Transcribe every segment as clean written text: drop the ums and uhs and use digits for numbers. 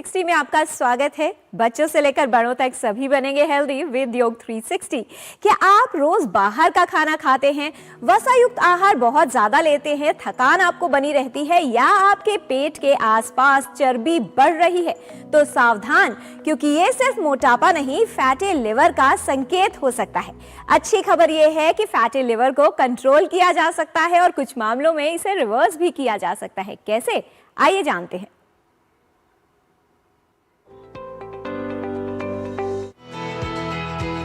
360 में आपका स्वागत है। बच्चों से लेकर बड़ों तक सभी बनेंगे हेल्दी विद योग 360। क्या आप रोज बाहर का खाना खाते हैं, वसा युक्त आहार बहुत ज्यादा लेते हैं, थकान आपको बनी रहती है या आपके पेट के आसपास चर्बी बढ़ रही है? तो सावधान, क्योंकि ये सिर्फ मोटापा नहीं, फैटी लिवर का संकेत हो सकता है। अच्छी खबर यह है कि फैटी लिवर को कंट्रोल किया जा सकता है और कुछ मामलों में इसे रिवर्स भी किया जा सकता है। कैसे, आइए जानते हैं।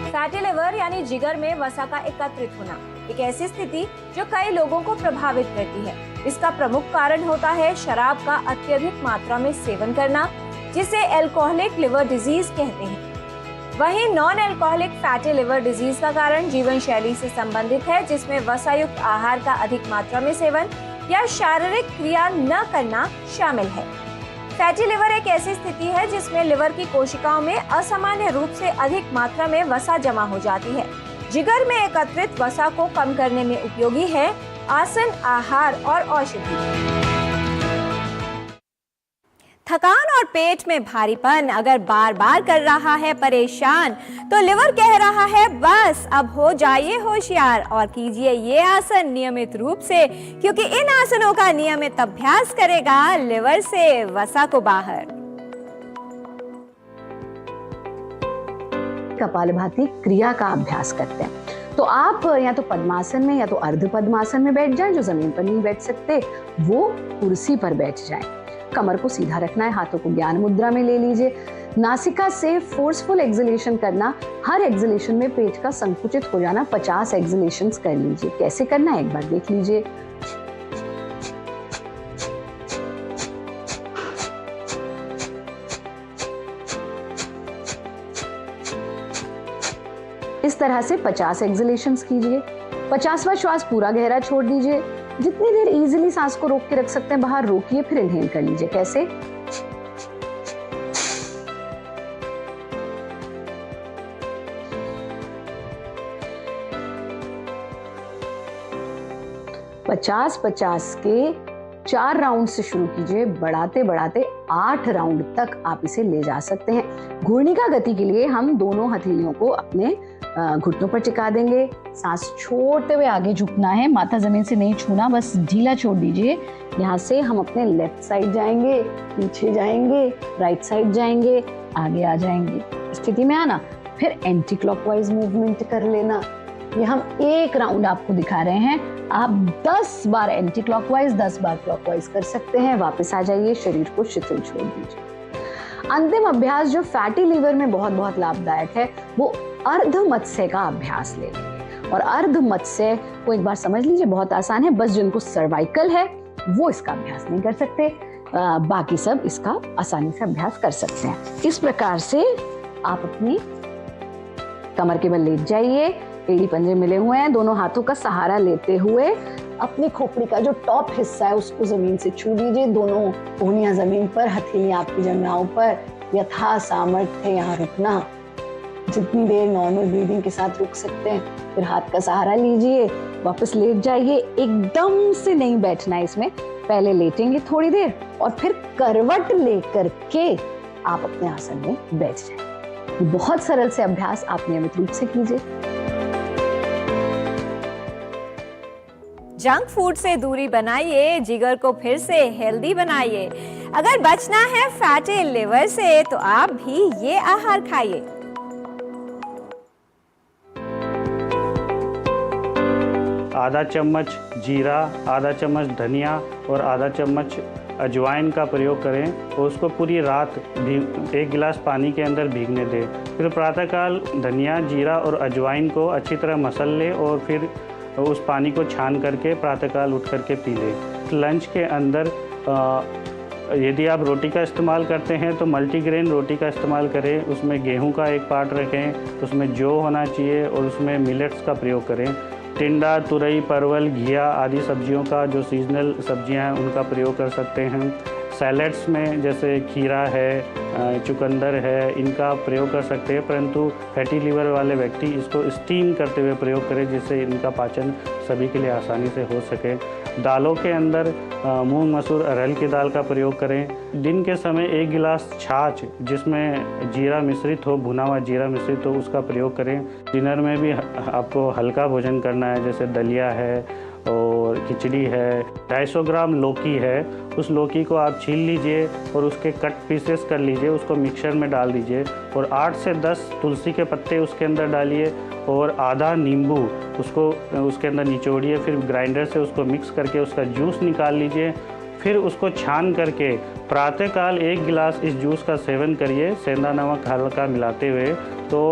फैटी लिवर यानी जिगर में वसा का एकत्रित होना, एक ऐसी स्थिति जो कई लोगों को प्रभावित करती है। इसका प्रमुख कारण होता है शराब का अत्यधिक मात्रा में सेवन करना, जिसे एल्कोहलिक लिवर डिजीज कहते हैं। वहीं non alcoholic fatty liver disease का कारण जीवन शैली से संबंधित है, जिसमें वसायुक्त आहार का अधिक मात्रा में सेवन या शारीरिक क्रिया न करना शामिल है। फैटी लिवर एक ऐसी स्थिति है जिसमें लिवर की कोशिकाओं में असामान्य रूप से अधिक मात्रा में वसा जमा हो जाती है। जिगर में एकत्रित वसा को कम करने में उपयोगी है आसन, आहार और औषधि। थकान और पेट में भारीपन अगर बार बार कर रहा है परेशान, तो लिवर कह रहा है बस अब हो जाइए होशियार और कीजिए ये आसन नियमित रूप से, क्योंकि इन आसनों का नियमित अभ्यास करेगा लिवर से वसा को बाहर। कपालभाति क्रिया का अभ्यास करते हैं, तो आप या तो पद्मासन में या तो अर्ध पद्मासन में बैठ जाएं, जो जमीन पर नहीं बैठ सकते वो कुर्सी पर बैठ जाएं। कमर को सीधा रखना है, हाथों को ज्ञान मुद्रा में ले लीजिए। नासिका से फोर्सफुल एक्सलेशन करना, हर एक्सलेशन में पेट का संकुचित हो जाना 50 एक्सलेशंस कर लीजिए। कैसे करना है एक बार देख लीजिए। इस तरह से 50 एक्सलेशंस कीजिए। 50वां श्वास पूरा गहरा छोड़ दीजिए। जितनी देर इजीली सांस को रोक के रख सकते हैं बाहर रोकिए, फिर इनहेल कर लीजिए। कैसे? पचास 50 के 4 राउंड से शुरू कीजिए, बढ़ाते बढ़ाते 8 राउंड तक आप इसे ले जा सकते हैं। घूर्णी का गति के लिए हम दोनों हथेलियों को अपने घुटनों पर टिका देंगे। सांस छोड़ते हुए आगे झुकना है, माथा जमीन से नहीं छूना, बस ढीला छोड़ दीजिए। यहाँ से हम अपने लेफ्ट साइड जाएंगे, पीछे जाएंगे, राइट साइड जाएंगे, आगे आ जाएंगे। स्थिति में आना, फिर एंटी क्लॉकवाइज मूवमेंट कर लेना। ये हम 1 राउंड आपको दिखा रहे हैं, आप 10 बार एंटी क्लॉकवाइज 10 बार क्लॉकवाइज कर सकते हैं। वापस आ जाइए, शरीर को शिथिल छोड़ दीजिए। अंतिम अभ्यास जो फैटी लीवर में बहुत बहुत लाभदायक है, वो अर्ध मत्स्य का अभ्यास ले लेंगे। और अर्ध मत्स्य को एक बार समझ लीजिए, बहुत आसान है। बस जिनको सर्वाइकल है वो इसका अभ्यास नहीं कर सकते, बाकी सब इसका आसानी से अभ्यास कर सकते हैं। इस प्रकार से आप अपनी कमर के बल लेट जाइए, एड़ी पंजे मिले हुए हैं, दोनों हाथों का सहारा लेते हुए अपनी खोपड़ी का जो टॉप हिस्सा है उसको जमीन से छू दीजिए। दोनों कोहनियां जमीन पर, हथेलियां आपकी जंघाओं पर। यथा सामर्थ्य यहाँ रुकना, जितनी देर नॉर्मल ब्रीदिंग के साथ रुक सकते हैं। फिर हाथ का सहारा लीजिए, वापस लेट जाइए। एकदम से नहीं बैठना है इसमें, पहले लेटेंगे थोड़ी देर और फिर करवट लेकर के आप अपने आसन में बैठ जाएं। बहुत सरल से अभ्यास आप नियमित रूप से कीजिए। जंक फूड से दूरी बनाइए, जिगर को फिर से हेल्दी बनाइए। अगर बचना है फैटी लिवर से तो आप भी ये आहार खाइए। आधा चम्मच जीरा, आधा चम्मच धनिया और आधा चम्मच अजवाइन का प्रयोग करें और उसको पूरी रात 1 गिलास पानी के अंदर भीगने दें। फिर प्रातःकाल धनिया, जीरा और अजवाइन को अच्छी तरह मसल लें और फिर उस पानी को छान करके प्रातःकाल उठ करके पी लें। लंच के अंदर यदि आप रोटी का इस्तेमाल करते हैं तो मल्टीग्रेन रोटी का इस्तेमाल करें। उसमें गेहूं का एक पार्ट रखें, उसमें जौ होना चाहिए और उसमें मिलेट्स का प्रयोग करें। टिंडा, तुरई, परवल, घिया आदि सब्जियों का, जो सीजनल सब्जियां हैं, उनका प्रयोग कर सकते हैं। सैलेड्स में जैसे खीरा है, चुकंदर है, इनका प्रयोग कर सकते हैं, परंतु फैटी लीवर वाले व्यक्ति इसको स्टीम करते हुए प्रयोग करें, जिससे इनका पाचन सभी के लिए आसानी से हो सके। दालों के अंदर मूंग, मसूर, अरहर की दाल का प्रयोग करें। दिन के समय 1 गिलास छाछ जिसमें जीरा मिश्रित हो, भुना हुआ जीरा मिश्रित हो, उसका प्रयोग करें। डिनर में भी आपको हल्का भोजन करना है, जैसे दलिया है और खिचड़ी है। 250 ग्राम लौकी है, उस लौकी को आप छील लीजिए और उसके कट पीसेस कर लीजिए, उसको मिक्सर में डाल दीजिए और 8 से 10 तुलसी के पत्ते उसके अंदर डालिए और आधा नींबू उसको उसके अंदर निचोड़िए, फिर ग्राइंडर से उसको मिक्स करके उसका जूस निकाल लीजिए। फिर उसको छान करके प्रातःकाल 1 गिलास इस जूस का सेवन करिए, सेंधा नमक हल्का मिलाते हुए। तो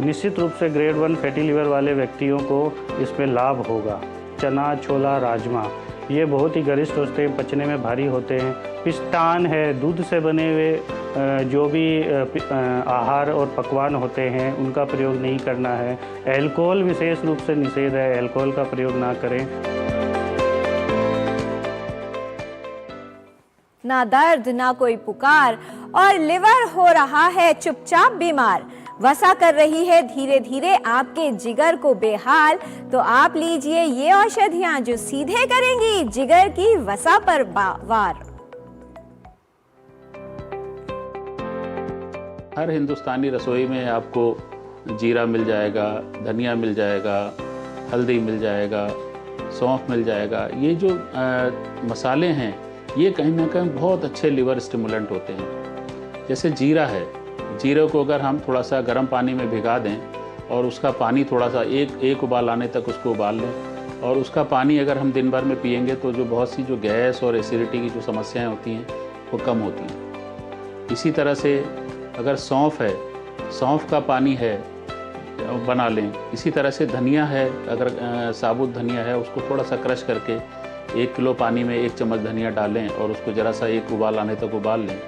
निश्चित रूप से ग्रेड 1 फैटी लीवर वाले व्यक्तियों को इसमें लाभ होगा। चना, छोला, राजमा ये बहुत ही गरिष्ठ होते हैं, पचने में भारी होते हैं। पिस्तान है, दूध से बने हुए जो भी आहार और पकवान होते हैं उनका प्रयोग नहीं करना है। अल्कोहल विशेष रूप से निषेध है, अल्कोहल का प्रयोग ना करें। ना दर्द ना कोई पुकार और लिवर हो रहा है चुपचाप बीमार, वसा कर रही है धीरे धीरे आपके जिगर को बेहाल। तो आप लीजिए ये औषधियां जो सीधे करेंगी जिगर की वसा पर वार। हर हिंदुस्तानी रसोई में आपको जीरा मिल जाएगा, धनिया मिल जाएगा, हल्दी मिल जाएगा, सौंफ मिल जाएगा। ये जो मसाले हैं ये कहीं ना कहीं बहुत अच्छे लिवर स्टिमुलेंट होते हैं। जैसे जीरा है, जीरे को अगर हम थोड़ा सा गर्म पानी में भिगा दें और उसका पानी थोड़ा सा एक उबाल आने तक उसको उबाल लें और उसका पानी अगर हम दिन भर में पिएंगे तो जो बहुत सी जो गैस और एसिडिटी की जो समस्याएं होती हैं वो कम होती हैं। इसी तरह से अगर सौंफ है, सौंफ का पानी है बना लें। इसी तरह से धनिया है, अगर साबुत धनिया है उसको थोड़ा सा क्रश करके 1 किलो पानी में 1 चम्मच धनिया डालें और उसको ज़रा सा एक उबाल आने तक उबाल लें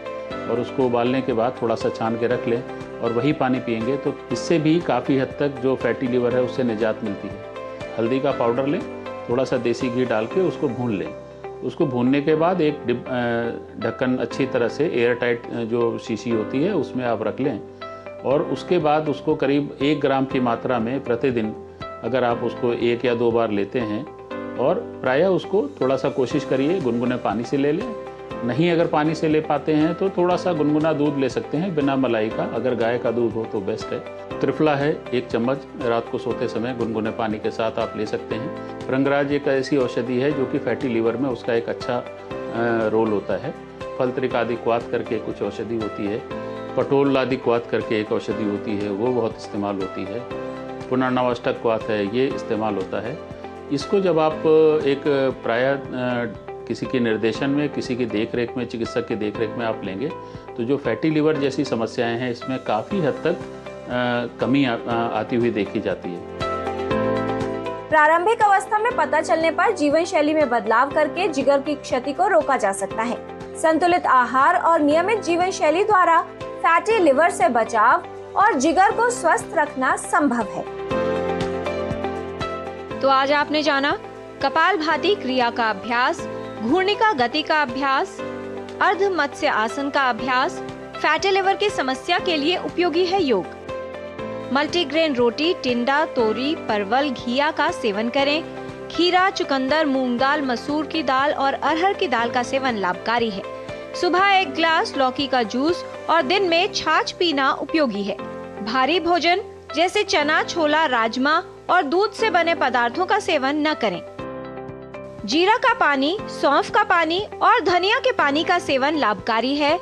और उसको उबालने के बाद थोड़ा सा छान के रख लें और वही पानी पिएंगे तो इससे भी काफ़ी हद तक जो फैटी लीवर है उससे निजात मिलती है। हल्दी का पाउडर लें, थोड़ा सा देसी घी डाल के उसको भून लें। उसको भूनने के बाद एक ढक्कन अच्छी तरह से एयर टाइट जो शीशी होती है उसमें आप रख लें और उसके बाद उसको करीब 1 ग्राम की मात्रा में प्रतिदिन अगर आप उसको 1 या 2 बार लेते हैं और प्रायः उसको थोड़ा सा कोशिश करिए गुनगुने पानी से ले लें। नहीं अगर पानी से ले पाते हैं तो थोड़ा सा गुनगुना दूध ले सकते हैं बिना मलाई का, अगर गाय का दूध हो तो बेस्ट है। त्रिफला है 1 चम्मच रात को सोते समय गुनगुने पानी के साथ आप ले सकते हैं। भृंगराज एक ऐसी औषधि है जो कि फैटी लीवर में उसका एक अच्छा रोल होता है। फलत्रिकादि क्वाथ करके कुछ औषधि होती है, पटोल आदि क्वाथ करके एक औषधि होती है, वो बहुत इस्तेमाल होती है। पुनर्नवाष्टक क्वाथ है, ये इस्तेमाल होता है। इसको जब आप एक प्रायः किसी के निर्देशन में, किसी की देखरेख में, चिकित्सक की देखरेख में आप लेंगे तो जो फैटी लीवर जैसी समस्याएं हैं इसमें काफ़ी हद तक कमी आती हुई देखी जाती है। प्रारंभिक अवस्था में पता चलने पर जीवन शैली में बदलाव करके जिगर की क्षति को रोका जा सकता है। संतुलित आहार और नियमित जीवन शैली द्वारा फैटी लिवर से बचाव और जिगर को स्वस्थ रखना संभव है। तो आज आपने जाना कपालभाति क्रिया का अभ्यास, घूर्णिका गति का अभ्यास, अर्ध मत्स्य आसन का अभ्यास फैटी लिवर की समस्या के लिए उपयोगी है। योग, मल्टीग्रेन रोटी, टिंडा, तोरी, परवल, घिया का सेवन करें। खीरा, चुकंदर, मूंग दाल, मसूर की दाल और अरहर की दाल का सेवन लाभकारी है। सुबह 1 ग्लास लौकी का जूस और दिन में छाछ पीना उपयोगी है। भारी भोजन जैसे चना, छोला, राजमा और दूध से बने पदार्थों का सेवन न करें। जीरा का पानी, सौंफ का पानी और धनिया के पानी का सेवन लाभकारी है।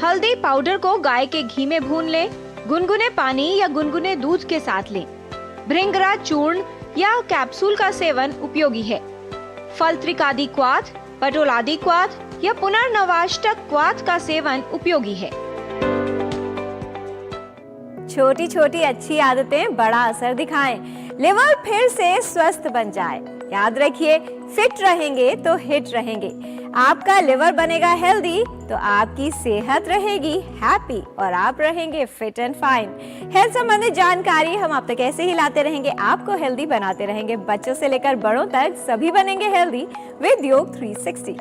हल्दी पाउडर को गाय के घी में भून लें। गुनगुने पानी या गुनगुने दूध के साथ लें। भृंगराज चूर्ण या कैप्सूल का सेवन उपयोगी है। फलत्रिकादि क्वाथ, पटोलादि क्वाथ या पुनर्नवाष्टक क्वाथ का सेवन उपयोगी है। छोटी छोटी अच्छी आदतें बड़ा असर दिखाएं, लिवर फिर से स्वस्थ बन जाए। याद रखिए, फिट रहेंगे तो हिट रहेंगे। आपका लिवर बनेगा हेल्दी तो आपकी सेहत रहेगी हैप्पी और आप रहेंगे फिट एंड फाइन। हेल्थ संबंधित जानकारी हम आप तक ऐसे ही लाते रहेंगे, आपको हेल्दी बनाते रहेंगे। बच्चों से लेकर बड़ों तक सभी बनेंगे हेल्दी विद योग 360।